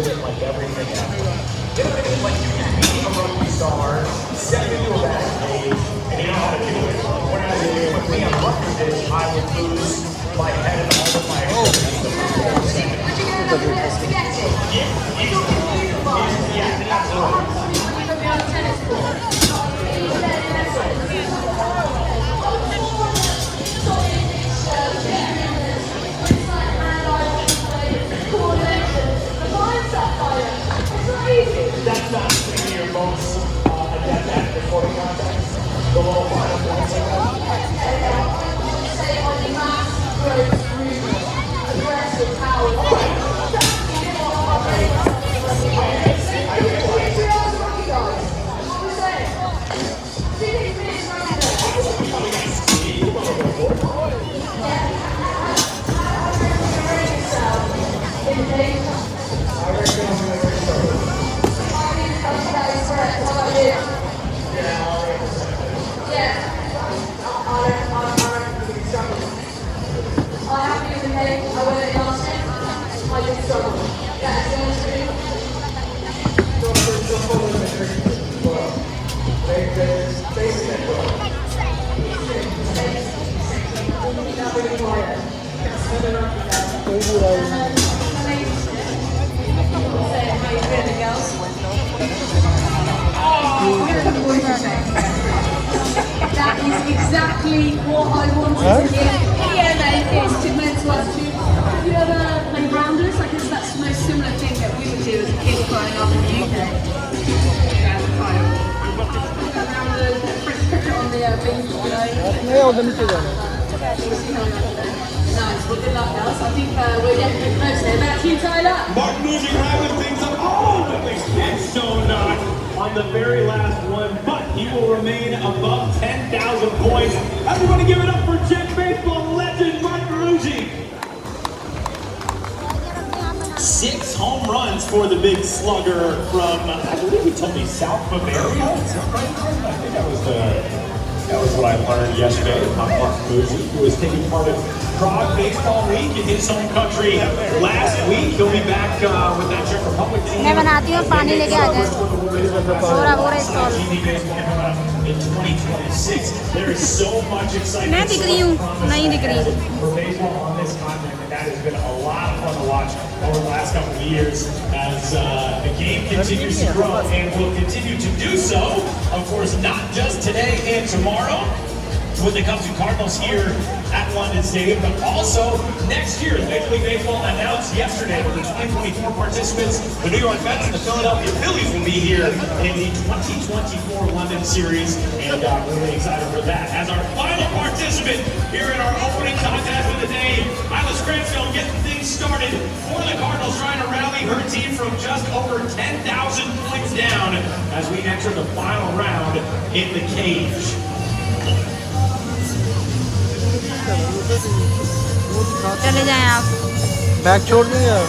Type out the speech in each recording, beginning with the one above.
living like everything else. It's like you can be a rugby star, step into a bad age, and you know how to do it. Whereas if you put me on a rugby pitch, I would lose my head and all of my that's not maybe your most adept at the sporting context. The little final points like That is exactly what I wanted to hear. Yeah, mate, it's to mental attitude. Have you ever played rounders? I guess that's the most similar thing that we would do as a kid growing up in the UK. Rounders, French cricket on the beach, you know. Nice, well good luck guys. I think we're getting pretty close here. Back to you, Tyler. Martin losing having things up. Oh, but the headstone knot on the very last one, but he will remain above 10,000 points. Everybody give it up for Jet Baseball legend Martin Rugi. 6 home runs for the big slugger from, I believe he told me, South Bavaria. Is that right? I think that was what I learned yesterday about Martin Rugi, who was taking part in Prague Baseball Week in his home country last week. He'll be back with that Czech Republic team. मैं बनाती हूँ पानी लेके आ जाए In 2026, there is so much excitement. मैं दिख रही हूँ नहीं दिख रही For baseball on this continent, and that has been a lot of fun to watch over the last couple of years as the game continues to grow and will continue to do so. Of course, not just today and tomorrow with the Cubs and Cardinals here at London Stadium, but also next year. Major League Baseball announced yesterday that the 2024 participants, the New York Mets and the Philadelphia Phillies, will be here in the 2024 London Series, and we're really excited for that. As our final participant here in our opening contest of the day, Isla Cransfield getting things started for the Cardinals, trying to rally her team from just over 10,000 points down as we enter the final round in the cage. चले जाएं आप bag छोड़ दें यार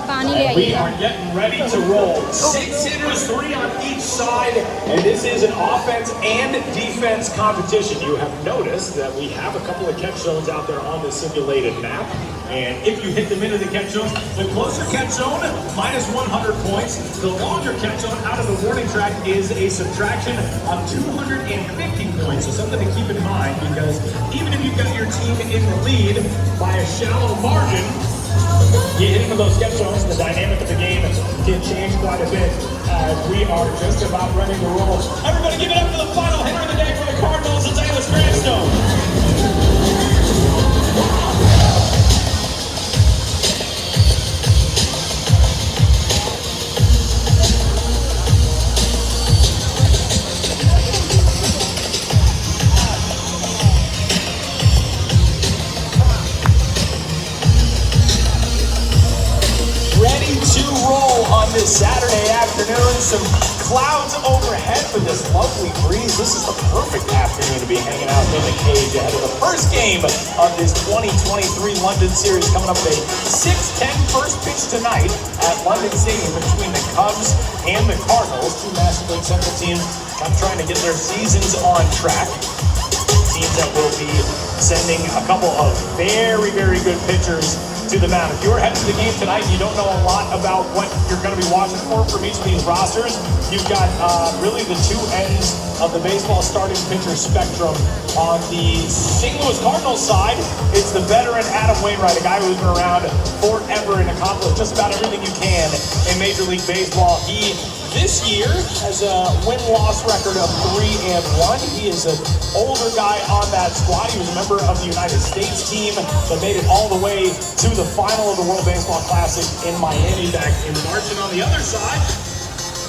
पानी ले We आइए are getting ready to roll. 6 hitters, 3 on each side, and this is an offense and defense competition. You have noticed that we have a couple of catch zones out there on the simulated map, and if you hit them into the catch zones, the closer catch zone, minus 100 points. The longer catch zone out of the warning track is a subtraction of 250 points. So something to keep in mind, because even if you've got your team in the lead by a shallow margin, you hit into those sketch zones, the dynamic of the game can change quite a bit as we are just about ready to roll. Everybody give it up for the final hitter of the day for the Cardinals. It's Ayla Cransfield. This Saturday afternoon, some clouds overhead for this lovely breeze. This is the perfect afternoon to be hanging out in the cage ahead of the first game of this 2023 London Series, coming up at a 6:10 first pitch tonight at London Stadium between the Cubs and the Cardinals, two National League Central teams trying to get their seasons on track. Teams that will be sending a couple of very, very good pitchers to the mound. If you're heading to the game tonight and you don't know a lot about what you're going to be watching for from each of these rosters, you've got really the two ends of the baseball starting pitcher spectrum. On the St. Louis Cardinals side, it's the veteran Adam Wainwright, a guy who's been around forever and accomplished just about everything you can in Major League Baseball. He, this year, has a win-loss record of 3-1. He is an older guy on that squad. He was a member of the United States team that made it all the way to the final of the World Baseball Classic in Miami back in March. And on the other side,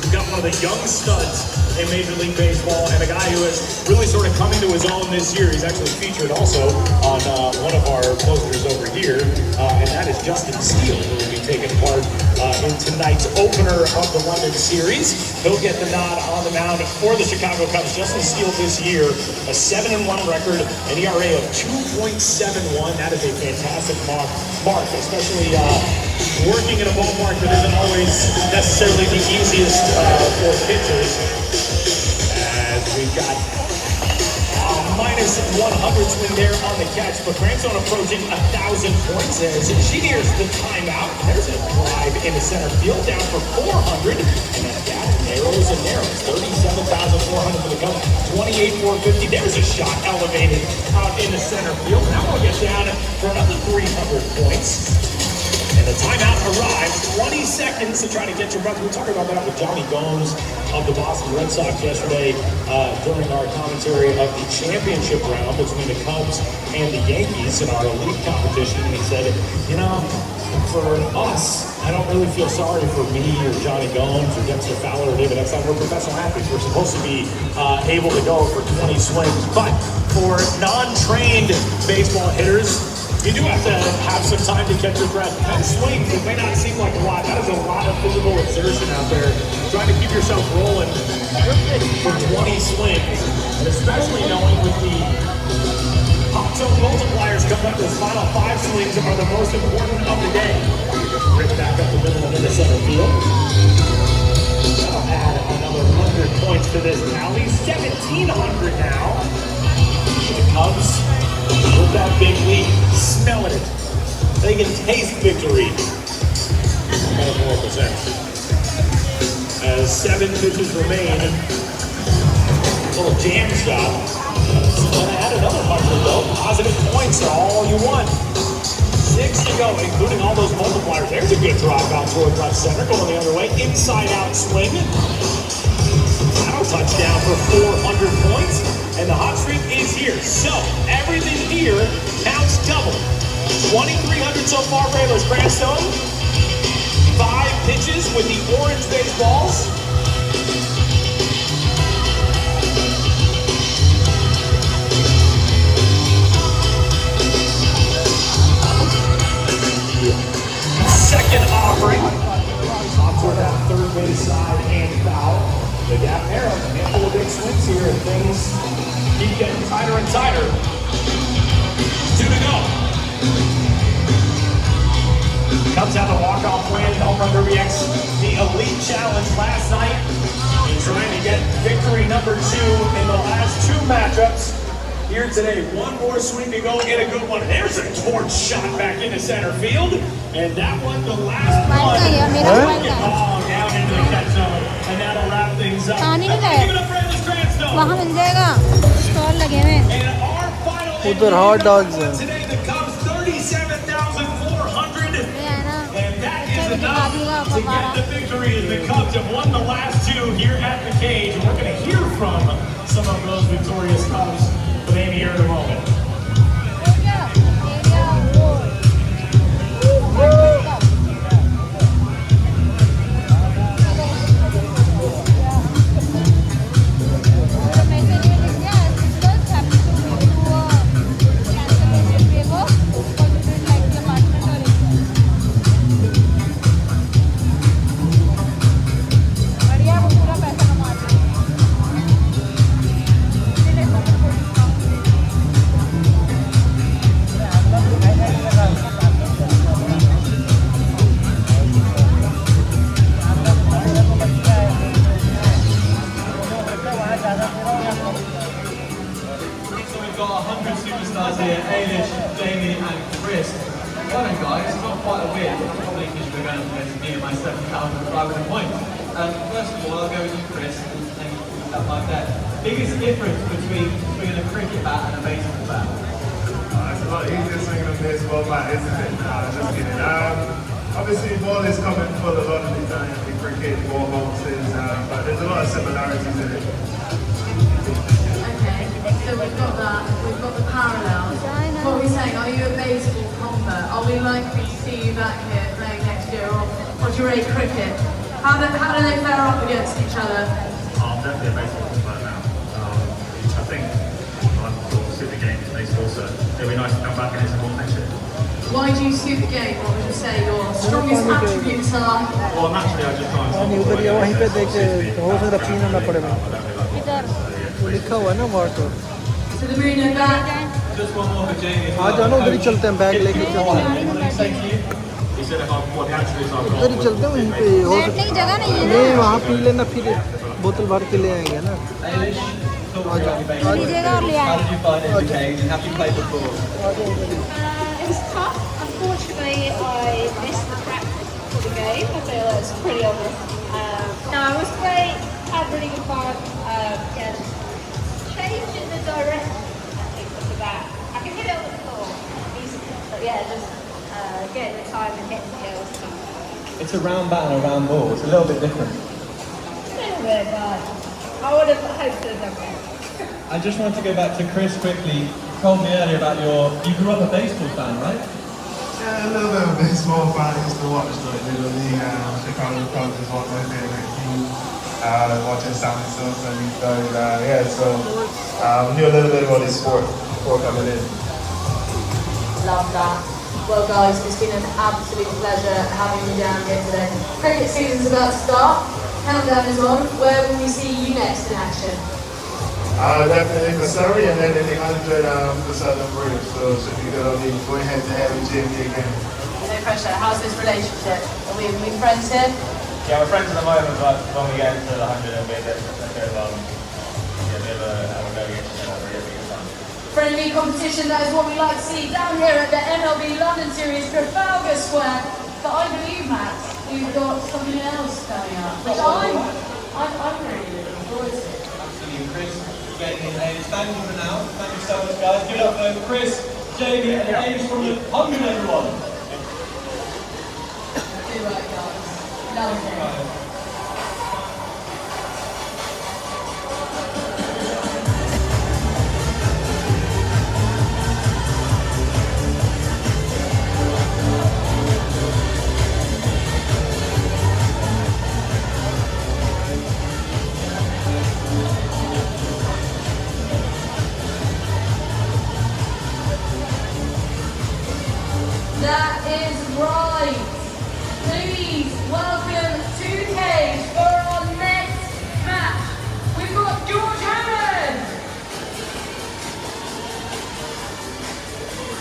we've got one of the young studs in Major League Baseball and a guy who has really sort of come into his own this year. He's actually featured also on one of our posters over here, and that is Justin Steele, who will be taking part in tonight's opener of the London Series. He'll get the nod on the mound for the Chicago Cubs. Justin Steele this year, a 7-1 record, an ERA of 2.71. That is a fantastic mark, especially working in a ballpark that isn't always necessarily the easiest for pitchers. As we've got minus 100 swing there on the catch, but Granzone approaching 1,000 points as she nears the timeout. There's a drive into center field down for 400, and that gap narrows and narrows. 37,400 for the Cubs, 28,450. There's a shot elevated out into center field. Now we'll get down for another 300 points. And the timeout arrives, 20 seconds to try to get your breath. We were talking about that with Johnny Gomes of the Boston Red Sox yesterday during our commentary of the championship round between the Cubs and the Yankees in our elite competition. And he said, you know, for us, I don't really feel sorry for me or Johnny Gomes or Dexter Fowler or David Eckstein. We're professional athletes. We're supposed to be able to go for 20 swings. But for non-trained baseball hitters, you do have to have some time to catch your breath. And swings, it may not seem like a lot. That is a lot of physical exertion out there. Trying to keep yourself rolling for 20 swings. And especially knowing with the hot zone multipliers coming up, those final 5 swings are the most important of the day. Rip back up the middle and into center field. That'll add another 100 points to this tally. 1,700 now. The Cubs with that big lead, smelling it. They can taste victory. Metaphorical sense. As 7 pitches remain, a little jam shot. So gonna add another 100 though. Positive points are all you want. 6 to go, including all those multipliers. There's a good drive out toward left center, going the other way. Inside out swing. That'll touchdown for 400 points. And the hot streak is here. So everything here counts double. 2,300 so far for Baylor's Grandstone. 5 pitches with the orange baseballs. Second offering. Off toward that third base side and foul. The gap narrows, a handful of big swings here, and things keep getting tighter and tighter. 2 to go. Cubs have a walk-off win. Home run derby X, the elite challenge last night. And trying to get victory number 2 in the last 2 matchups. Here today, 1 more swing to go, get a good one. There's a torch shot back into center field. And that one, the last one. Down into the catch zone. And that'll wrap things up. पानी नहीं Give it up for Baylor's Grandstone. वहाँ मिल जाएगा stall लगे हुए हैं And our final उधर hot dogs हैं. today, the Cubs 37,400. ये है ना And that is enough to get the victory as the Cubs have won the last 2 here at the cage. And we're going to hear from some of those victorious Cubs with Amy here in a moment. me and my 7,500 points. First of all, I'll go with you, Chris, and stuff like that. Biggest difference between a cricket bat and a baseball bat? It's a lot easier swinging a baseball bat, isn't it? Just kidding. Obviously, the ball is coming full a lot of the time in cricket, ball bounces, but there's a lot of similarities in it. Okay, so we've got that, we've got the parallels. What are we saying? Are you a baseball convert? Are we likely to see you back here playing next year, or do you rate cricket? How do they fare up against each other? I'm definitely a baseball convert now. I think I'm sort of suit the game in baseball, so it'll be nice to come back and hit some ball next year. Why do you suit the game? What would you say your strongest attributes are? Well, naturally, I just try and नहीं ऊपर ये वहीं पे देख हो सकता है पीना ना पड़े मैं वो लिखा हुआ है ना वहाँ तो To the moon and back. Just one more for Jamie. आ जाओ उधर ही चलते हैं बैग लेके चलते हैं he said if I what attributes I've got. उधर ही चलते हैं वहीं पे हो बैठने की जगह नहीं है नहीं वहाँ पी लेना फिर बोतल भर के ले आएंगे ना Ailish, talk about your baseball. लीजिएगा और ले How आए did you find it in the cage and have you played before? It was tough. Unfortunately, I missed the practice for the game. I feel that's pretty obvious. No, it was great. Had really good fun. Yeah, changing the direction, I think, of the bat. I can hit it on the floor easily, but yeah, just getting the time and hitting it was tough. It's a round bat and a round ball. It's a little bit different. A little bit, but I would have hoped to have done better. I just wanted to go back to Chris quickly. You told me earlier about you grew up a baseball fan, right? Yeah, a little bit of a baseball fan. I used to watch the Little League, Chicago Cubs is one of my favorite teams. Watching Sammy Sosa and these guys. So knew a little bit about this sport before coming in. Love that. Well guys, it's been an absolute pleasure having you down here today. Cricket season's about to start. Countdown is on. Where will we see you next in action? Definitely for Surrey and then in the 100 for Southern British. So should be good. I'll be going head to head with Jamie again. No pressure. How's this relationship? Are we friends here? Yeah, we're friends at the moment, but when we get into the 100, it'll be a bit of a go against each other. It'll be good fun. Friendly competition, that is what we like to see down here at the MLB London Series, Trafalgar Square. But I believe, Matt, we've got something else coming up, which I'm really looking forward to. Absolutely, Chris. Getting in Ailish. Thank you for now. Thank you so much, guys. Good luck for Chris, Jamie, and Ailish from the 100, everyone. Do right, guys. Love it. That is right. Please welcome to the cage for our next match. We've got George Hammond.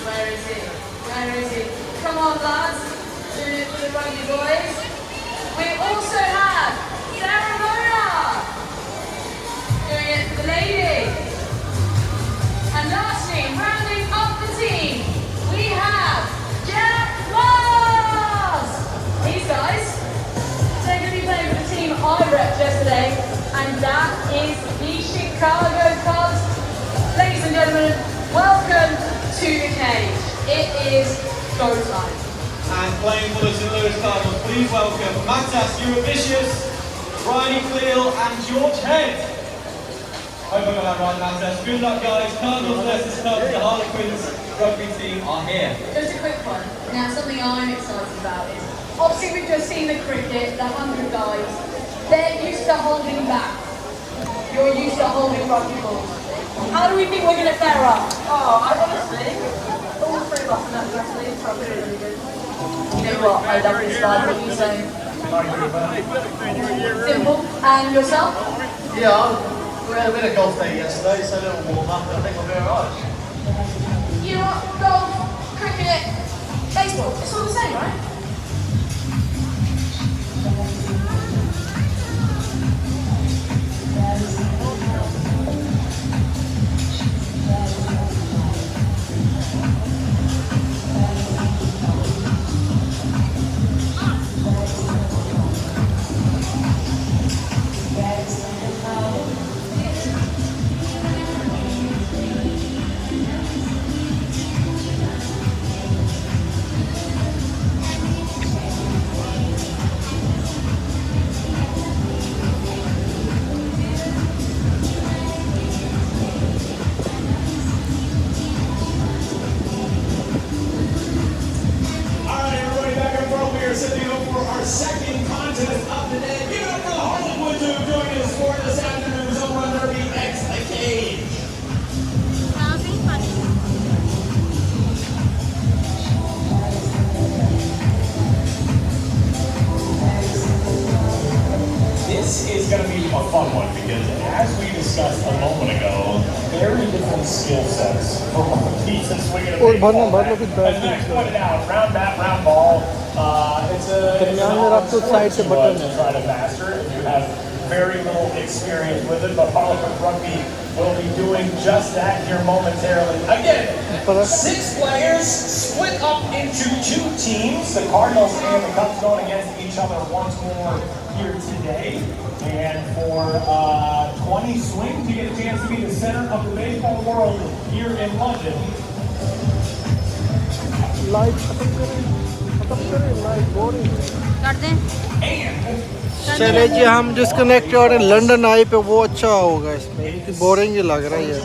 Where is he? Where is he? Come on, lads. Doing it for the rugby boys. We also have Sarah Mona. Doing it for the ladies. And lastly, rounding up the team, we have these guys, they're going to be playing for the team I repped yesterday, and that is the Chicago Cubs. Ladies and gentlemen, welcome to the cage. It is go time. And playing for the St. Louis Cardinals, please welcome Matas Eurovicius, Riley Cleal, and George Head. Hope I got that right, Matas. Good luck, guys. Cardinals versus Cubs, the Harlequins rugby team are here. Just a quick one. Now, something I'm excited about is, obviously we've just seen the cricket, the 100 guys. They're used to holding back. You're used to holding rugby balls. How do we think we're going to fare up? Oh, I honestly, all three of us in that wrestling is probably really good. You know what? I love this slide. What are you saying? Simple. And yourself? Yeah, we had a bit of golf day yesterday, so a little warm up, and I think we'll be alright. You know what? Golf, cricket, baseball, it's all the same, right? our second contest of the day. Give it up for the Hollywood dude joining us for this afternoon's Home Run Derby X the Cage. This is going to be a fun one because, as we discussed a moment ago, very different skill sets for Pete and swinging a baseball bat. As Max pointed out, round bat, round ball. It's an opportunity to try to master it. You have very little experience with it, but Harlequin Rugby will be doing just that here momentarily. Again, 6 players split up into 2 teams. The Cardinals and the Cubs going against each other once more here today. And for 20 swings, you get a chance to be the center of the baseball world here in London. कर दें चले जी हम disconnect हो रहे हैं London आई पे वो अच्छा होगा इसमें बोरिंग ही लग रहा है ये